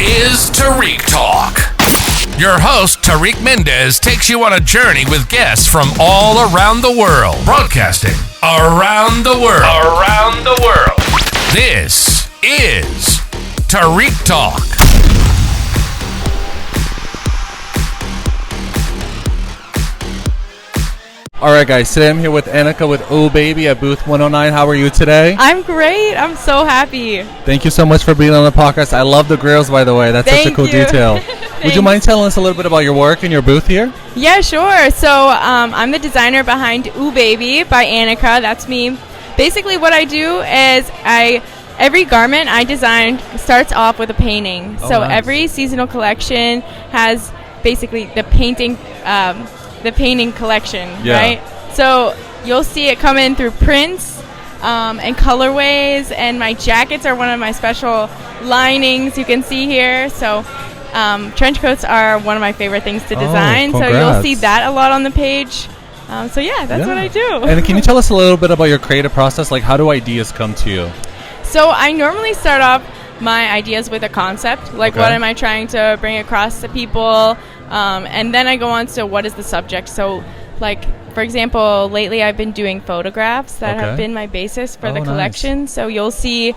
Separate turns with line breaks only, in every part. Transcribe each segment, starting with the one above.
is Tarik Talk. Your host, Tarik Mendes, takes you on a journey with guests from all around the world. Broadcasting around the world. Around the world. This is Tarik Talk.
Alright guys, today I'm here with Anika with Oh Baby at booth 109. How are you today?
I'm great. I'm so happy.
Thank you so much for being on the podcast. I love the grills, by the way. That's such a cool detail. Would you mind telling us a little bit about your work and your booth here?
Yeah, sure. So I'm the designer behind Oh Baby by Anika. That's me. Basically what I do is every garment I design starts off with a painting.
Oh,
so
nice.
Every seasonal collection has basically the painting collection, right? So you'll see it come in through prints and colorways, and my jackets are one of my special linings you can see here. So trench coats are one of my favorite things to design. So you'll see that a lot on the page. So that's what I do.
And can you tell us a little bit about your creative process? Like, how do ideas come to you?
So I normally start off my ideas with a concept, like what am I trying to bring across to people, and then I go on to what is the subject. So, like, for example, lately I've been doing photographs that have been my basis for the collection. Nice. So you'll see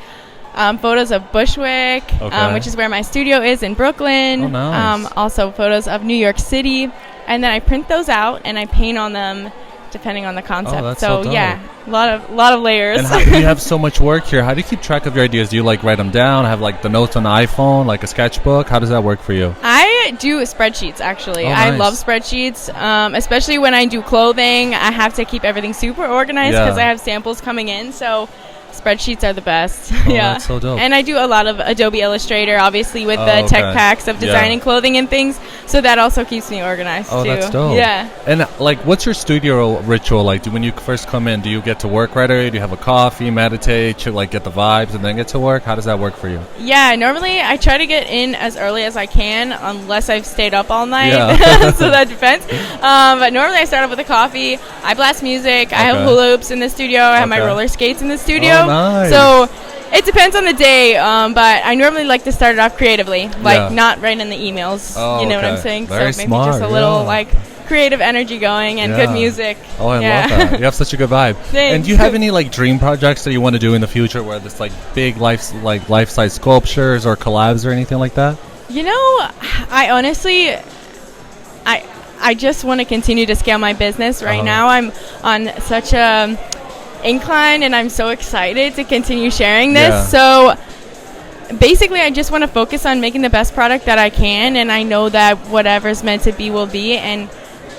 photos of Bushwick, which is where my studio is in Brooklyn.
Oh, nice.
Also photos of New York City, and then I print those out and I paint on them depending on the concept.
That's
so
dope.
a lot of layers.
And how do you have so much work here? How do you keep track of your ideas? Do you like write them down, have like the notes on the iPhone, like a sketchbook? How does that work for you?
I do spreadsheets, actually.
Nice.
I love spreadsheets, especially when I do clothing. I have to keep everything super organized because I have samples coming in. So spreadsheets are the best.
That's so dope.
And I do a lot of Adobe Illustrator, obviously, with the tech packs of designing clothing and things. So that also keeps me organized, too.
That's dope.
Yeah.
And, like, what's your studio ritual like? When you first come in, do you get to work right away? Do you have a coffee, meditate, get the vibes, and then get to work? How does that work for you?
Yeah, normally I try to get in as early as I can, unless I've stayed up all night. So that depends. But normally I start off with a coffee. I blast music. I have hula hoops in the studio. I have my roller skates in the studio.
Oh, nice.
So it depends on the day, but I normally like to start it off creatively, not right in the emails. You know what I'm saying?
Very
so maybe
smart,
just a little creative energy going and good music.
Oh, I love that. You have such a good vibe.
Thanks.
And do you have any dream projects that you want to do in the future, where there's big life-size sculptures or collabs or anything like that?
You know, I honestly, I just want to continue to scale my business. Right now I'm on such a incline, and I'm so excited to continue sharing this. So basically I just want to focus on making the best product that I can, and I know that whatever's meant to be will be, and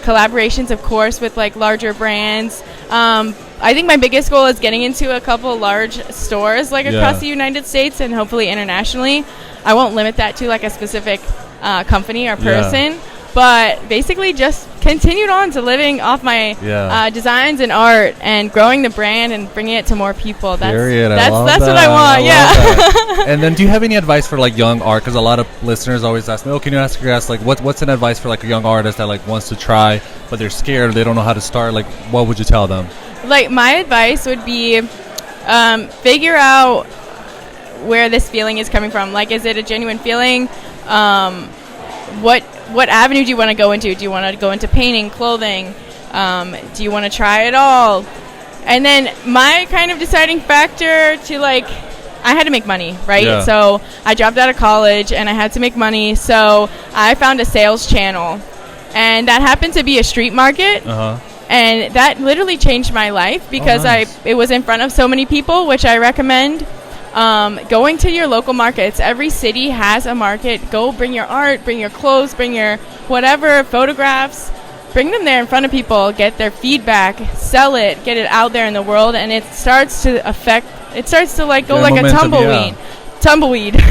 collaborations, of course, with larger brands. I think my biggest goal is getting into a couple large stores across the United States and hopefully internationally. I won't limit that to a specific company or person. But basically just continued on to living off my designs and art and growing the brand and bringing it to more people. That's what I want.
And then do you have any advice for young art? Because a lot of listeners always ask me, can you ask your guests, what's an advice for a young artist that wants to try, but they're scared, they don't know how to start? What would you tell them? My advice would be figure out where this feeling is coming from. Is it a genuine feeling? What avenue do you want to go into? Do you want to go into painting, clothing? Do you want to try it all? And then my kind of deciding factor to I had to make money, right? Yeah.
So I dropped out of college and I had to make money. So I found a sales channel, and that happened to be a street market. And that literally changed my life because it was in front of so many people, which I recommend. Going to your local markets. Every city has a market. Go bring your art, bring your clothes, bring your whatever, photographs. Bring them there in front of people, get their feedback, sell it, get it out there in the world, and it starts to go like momentum, a tumbleweed.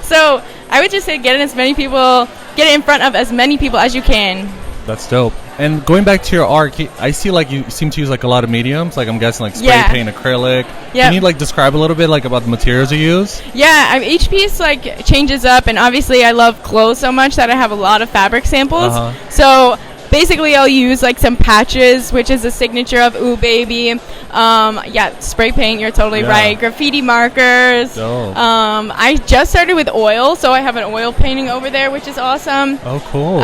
So I would just say get it in front of as many people as you can.
That's dope. And going back to your art, I see you seem to use a lot of mediums. I'm guessing spray paint, acrylic. Can you describe a little bit about the materials you use? Yeah,
each piece changes up, and obviously I love clothes so much that I have a lot of fabric samples. So basically I'll use like some patches, which is a signature of Ooh Baby. Spray paint, you're totally right. Graffiti markers. I just started with oil, so I have an oil painting over there, which is awesome.
Oh, cool.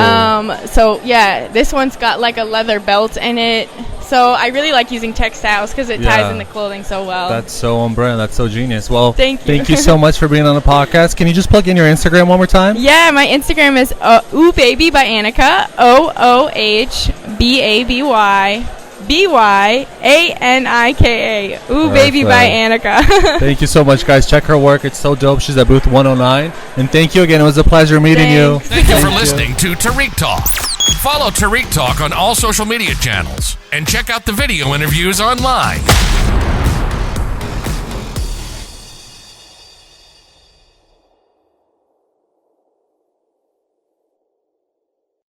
This one's got like a leather belt in it. So I really like using textiles because it ties in the clothing so well.
That's so on brand. That's so genius. Well,
thank
you so much for being on the podcast. Can you just plug in your Instagram one more time?
Yeah, my Instagram is Ooh Baby by Anika. OOHBABYBYANIKA. Ooh Baby by Anika.
Thank you so much, guys. Check her work. It's so dope. She's at booth 109. And thank you again. It was a pleasure meeting you.
Thank you for listening to Tarik Talk. Follow Tarik Talk on all social media channels and check out the video interviews online.